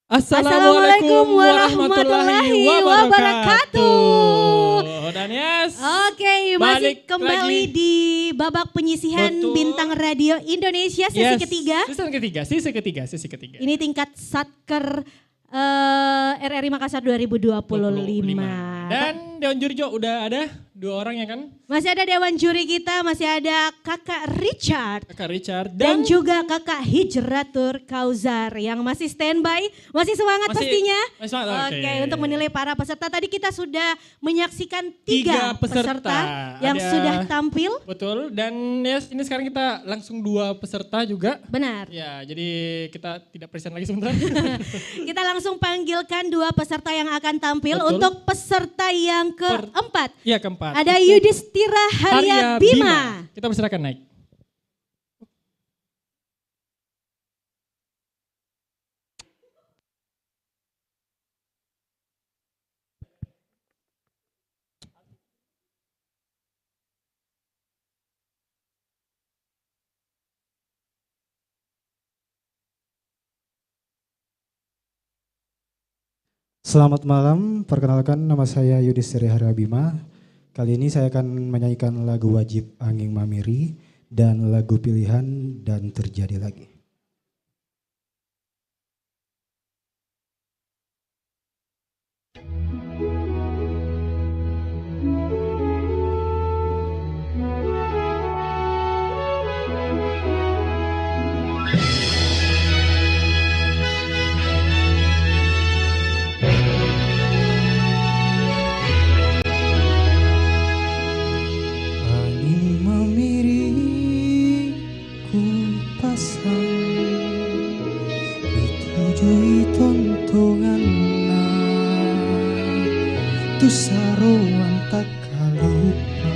Assalamualaikum warahmatullahi wabarakatuh. Dan yes, Oke, masih balik kembali lagi. di babak penyisihan Betul. Bintang Radio Indonesia sesi ketiga. Sesi ketiga. Ini tingkat Satker RRI Makassar 2025. Dan Dewan Juri juga udah ada 2 orang ya kan? Masih ada Dewan Juri kita, masih ada Kakak Richard. Kakak Richard Dan juga Kakak Hijratur Kauzar yang masih standby, masih semangat pastinya. Masih semangat, Oke, untuk menilai para peserta. Tadi kita sudah menyaksikan 3 peserta yang sudah tampil. Betul, dan yes, ini sekarang kita langsung 2 peserta juga. Benar. Ya, jadi kita tidak present lagi sebentar. Kita langsung panggilkan 2 peserta yang akan tampil. Betul. Untuk peserta yang keempat. Iya, keempat. Ada Yudhistira Harya Bima. Kita persilakan naik. Selamat malam, perkenalkan nama saya Yudhistira Harya Bima. Kali ini saya akan menyanyikan lagu wajib Angin Mamiri dan lagu pilihan Dan Terjadi Lagi. Angin mamiri ku pasang ditujui tontongan tu saruan tak kalupa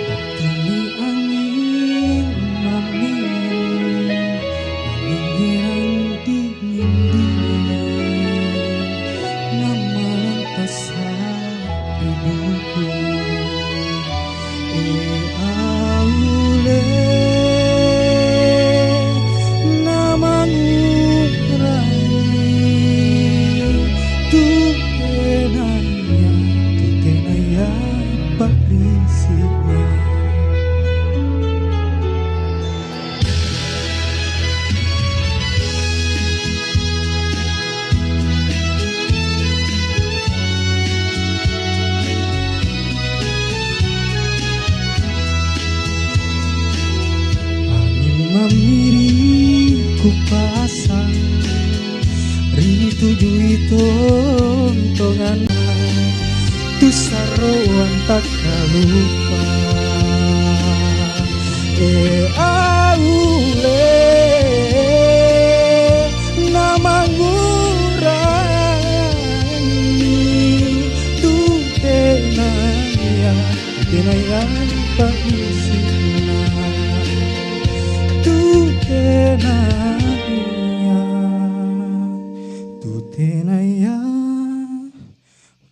batini angin mamiri angin dingin ngamalan pasang hidupku. Aule namamu rai tu tenaya parisina. Mamiri ku pasang ritujui tontongan tu saruan tak kalupa aule nama ngurai tu tenaya parisina. Tu tenaya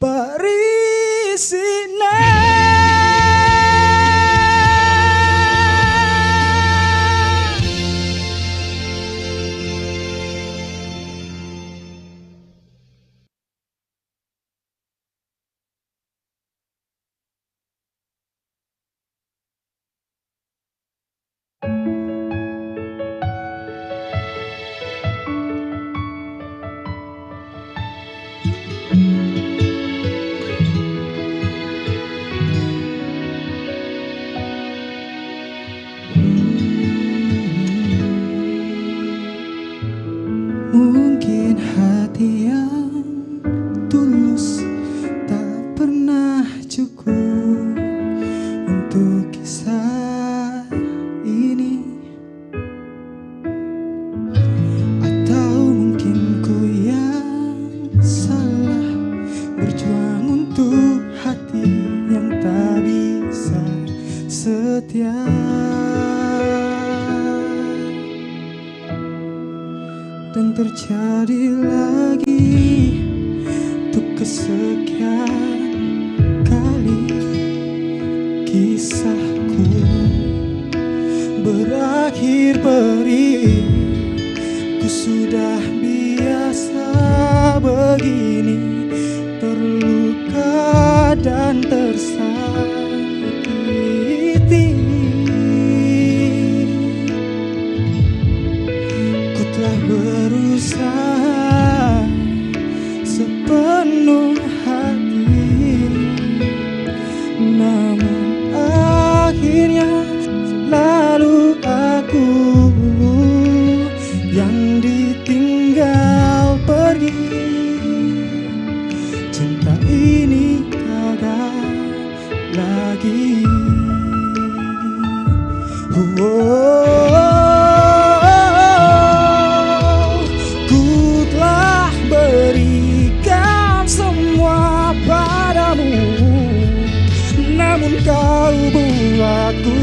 parisina. Mungkin hati yang tulus tak pernah cukup untuk kisah ini, atau mungkin ku yang salah berjuang untuk hati yang tak bisa setia. Dan terjadi lagi untuk kesekian kali kisahku berakhir perih. Ku sudah cinta ini gagal lagi. Ku telah berikan semua padamu, namun kau buatku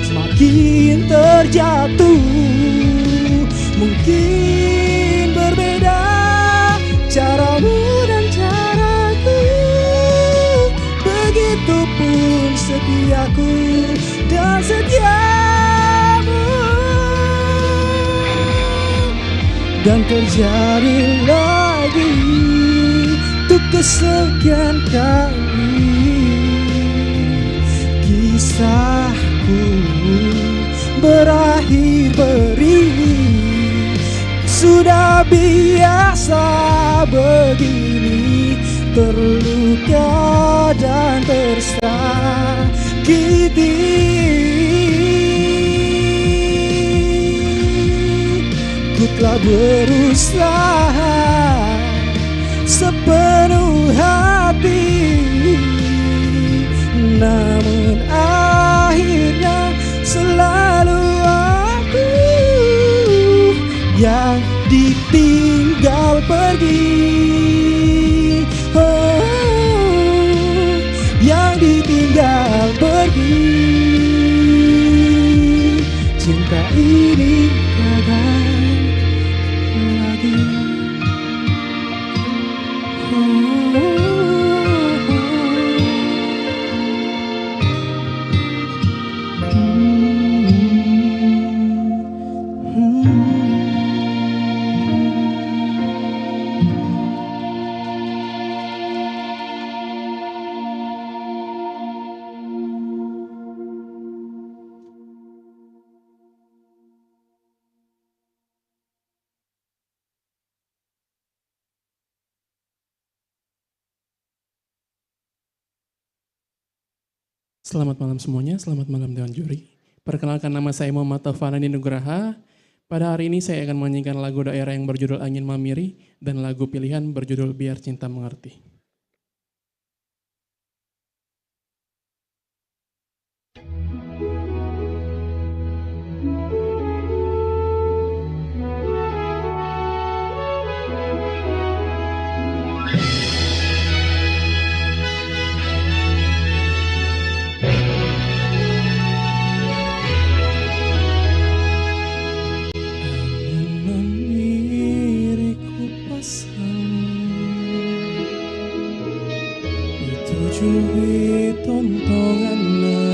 semakin terjatuh. Mungkin berbeda caramu dan caraku, begitupun setiaku dan setiamu. Dan terjadi lagi untuk kesekian kali kisahku berakhir beri. Sudah biasa begini, terluka dan tersakiti. Ku telah berusaha sepenuh hati, namun akhirnya selalu aku yang ditinggal pergi. Oh, yang ditinggal pergi. Cinta ini gagal lagi. Selamat malam semuanya, selamat malam Dewan Juri. Perkenalkan, nama saya Muhammad Taufani Nugraha. Pada hari ini saya akan menyanyikan lagu daerah yang berjudul Angin Mamiri dan lagu pilihan berjudul Biar Cinta Mengerti. Jui tontonganna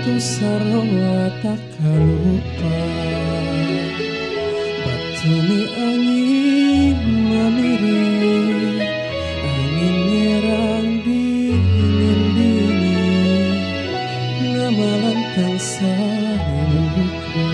tu sarwa tak lupa, batumi angin mamiri, angin nyerang dingin-dingin, ngamalantang sarimuku.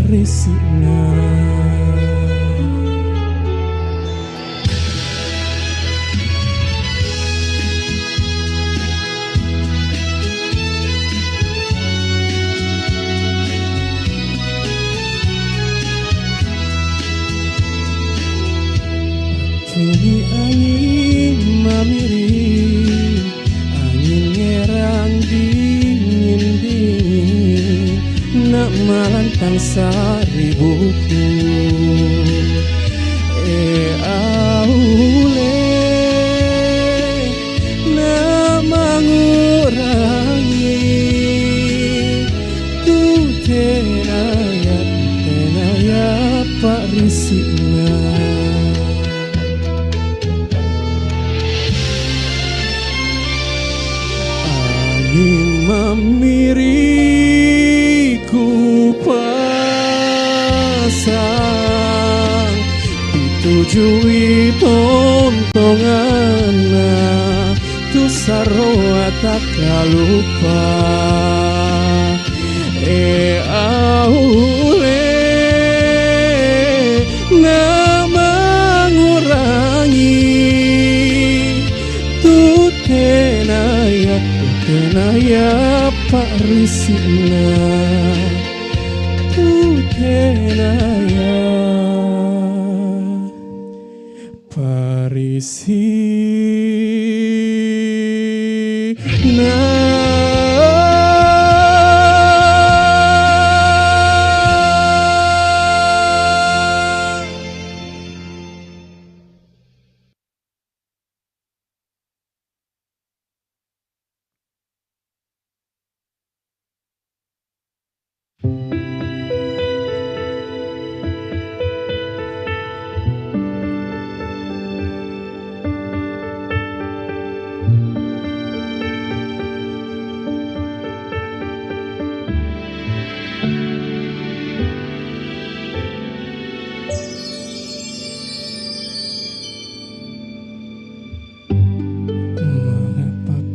Risina Tuni angin mamiri, angin ngerang dingin-dingin, nak malantang saribuku. Aule nak mengurangi tu tenaya Pak Risina. Angin mamiriku pasang, ditujui tontonganna tu sarwa tak lupa. Aule na mengurangi tu tenaya parisina tu tenaya parisina.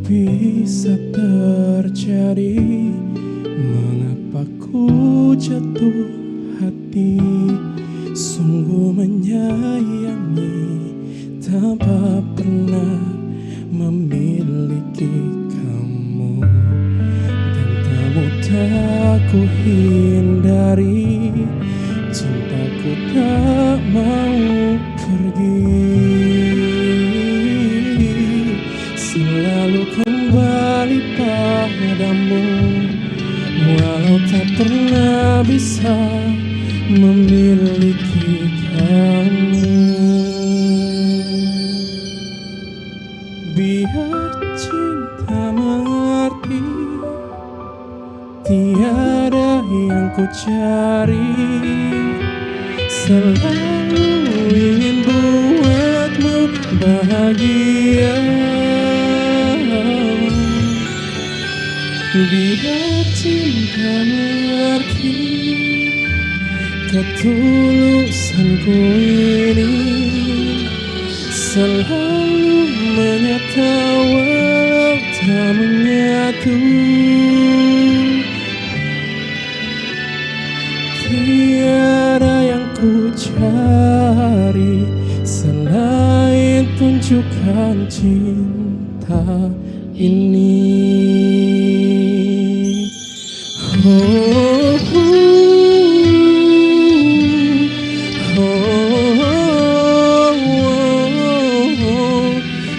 Bisa terjadi, mengapa ku jatuh hati, sungguh menyayangi tanpa pernah memiliki kamu, dan tak mudah ku hindari, cintaku tak mau pergi, selalu kembali padamu, walau tak pernah bisa memiliki kamu. Biar cinta mengerti, tiada yang ku cari, selalu ingin buatmu bahagia. Biar cinta mengerti ketulusanku ini, selalu menyata walau tak menyatu. Tiada yang ku cari selain tunjukkan cinta ini. Oh,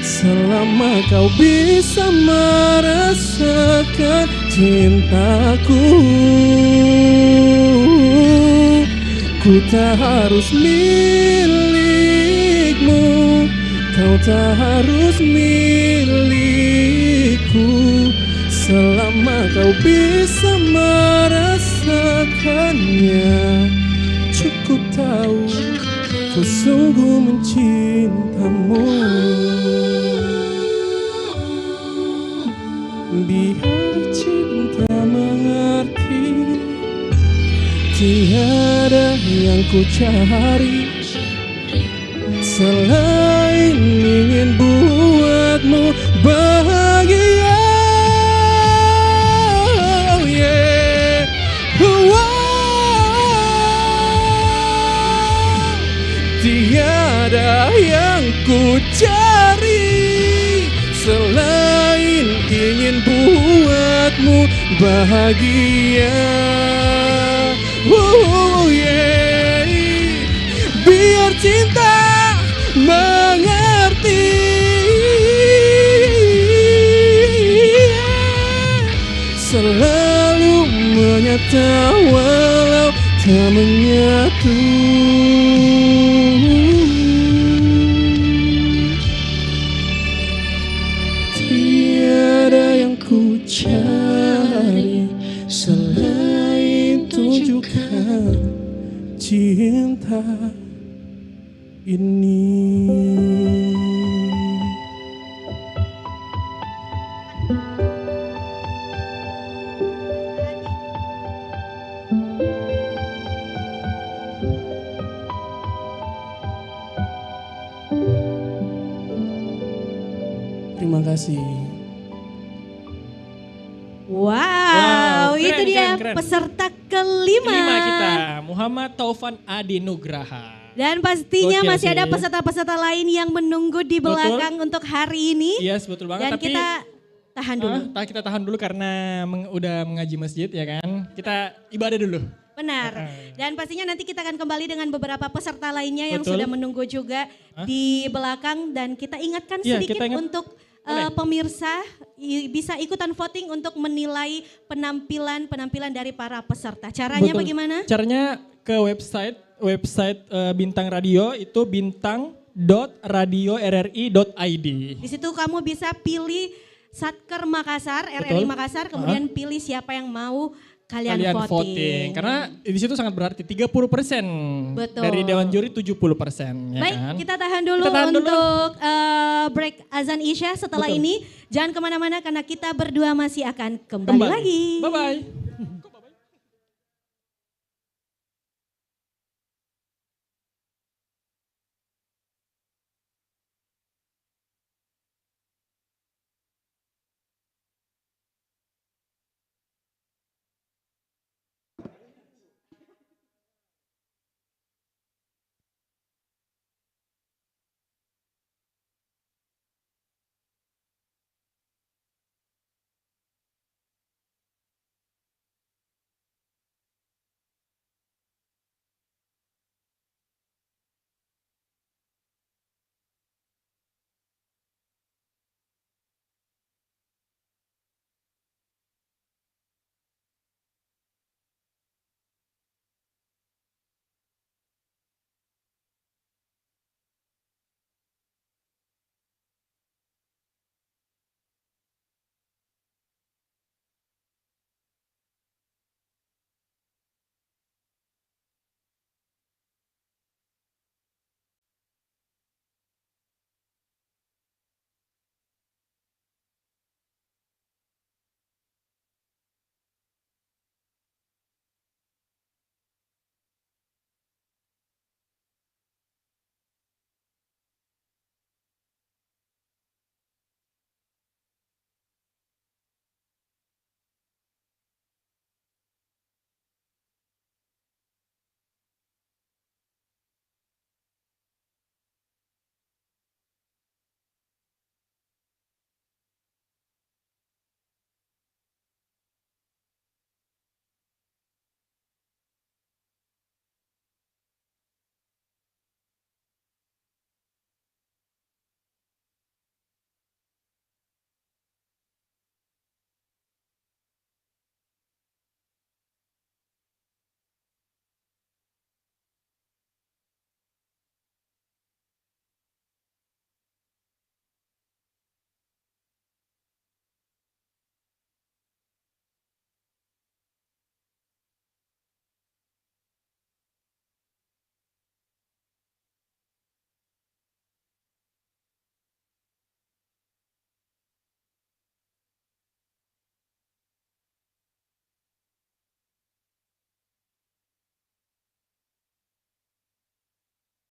selama kau bisa merasakan cintaku, ku tak harus milikmu, kau tak harus milikku. Selama kau bisa merasakannya, cukup tahu ku sungguh mencintamu. Biar cinta mengerti, tiada yang ku cari selain ingin buatmu bahagia. Tiada yang ku cari selain ingin buatmu bahagia. Biar cinta mengerti, selalu menyata walau tak menyatu. Tiada yang ku cari selain tunjukkan cinta ini. Terima kasih. Wow, keren, itu dia keren. peserta kelima. Kelima kita, Muhammad Taufan Adi Nugraha. Dan pastinya Gokil masih ada sih. peserta-peserta lain yang menunggu di belakang untuk hari ini. Yes, betul banget. Dan Tapi kita tahan dulu. kita tahan dulu karena udah mengaji masjid ya kan. Kita ibadah dulu. Benar. Dan pastinya nanti kita akan kembali dengan beberapa peserta lainnya yang Betul. sudah menunggu juga di belakang. Dan kita ingatkan Iya, sedikit kita ingat. untuk pemirsa bisa ikutan voting untuk menilai penampilan dari para peserta. Caranya Betul. bagaimana? Caranya ke website Bintang Radio itu bintang.radio.rri.id. Di situ kamu bisa pilih Satker Makassar, RRI Betul. Makassar, kemudian pilih siapa yang mau kalian voting. Karena di situ sangat berarti 30% Betul. dari Dewan Juri 70%. Ya Baik, kan? kita tahan dulu untuk break azan Isya. Setelah Betul. ini jangan kemana-mana karena kita berdua masih akan kembali lagi. Bye-bye.